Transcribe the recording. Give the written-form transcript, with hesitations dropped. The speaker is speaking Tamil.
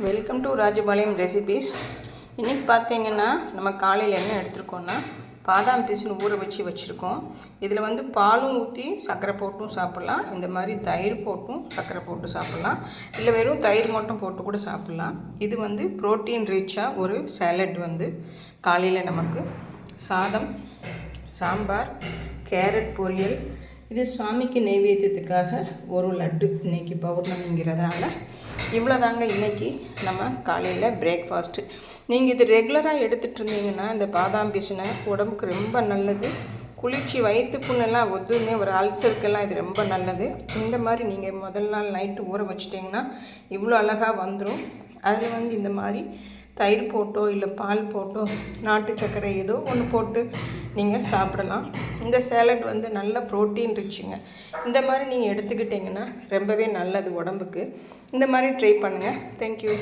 Welcome to Rajapalayam recipes. இன்றைக்கி பார்த்தீங்கன்னா நம்ம காலையில் என்ன எடுத்துருக்கோன்னா பாதாம் பீஸ்னு ஊற வச்சுருக்கோம். இதில் வந்து பாலும் ஊற்றி சர்க்கரை போட்டும் சாப்பிட்லாம், இந்த மாதிரி தயிர் போட்டும் சர்க்கரை போட்டு சாப்பிட்லாம், இல்லை வெறும் தயிர் மட்டும் போட்டு கூட சாப்பிட்லாம். இது வந்து ப்ரோட்டீன் ரிச்சாக ஒரு சாலட். வந்து காலையில் நமக்கு சாதம், சாம்பார், கேரட் பொரியல், இது சாமிக்கு நெய்வேத்தியத்துக்காக ஒரு லட்டு. இன்றைக்கி பௌர்ணமிங்கிறதுனால இவ்வளோதாங்க இன்றைக்கி நம்ம காலையில் பிரேக்ஃபாஸ்ட்டு. நீங்கள் இது ரெகுலராக எடுத்துகிட்டு இருந்தீங்கன்னா இந்த பாதாம் பிசினை உடம்புக்கு ரொம்ப நல்லது. குளிர்ச்சி, வயிற்று புண்ணெல்லாம் ஒதுவுமே, ஒரு அல்சருக்கெல்லாம் இது ரொம்ப நல்லது. இந்த மாதிரி நீங்கள் முதல் நாள் நைட்டு ஊற வச்சிட்டிங்கன்னா இவ்வளோ அழகாக வந்துடும். அதில் வந்து இந்த மாதிரி தயிர் போட்டோ இல்லை பால் போட்டோ நாட்டு சர்க்கரை ஏதோ ஒன்று போட்டு நீங்கள் சாப்பிடலாம். இந்த சேலட் வந்து நல்ல ப்ரோட்டீன் ரிச்சுங்க. இந்த மாதிரி நீங்கள் எடுத்துக்கிட்டிங்கன்னா ரொம்பவே நல்லது உடம்புக்கு. இந்த மாதிரி ட்ரை பண்ணுங்கள். தேங்க்யூ.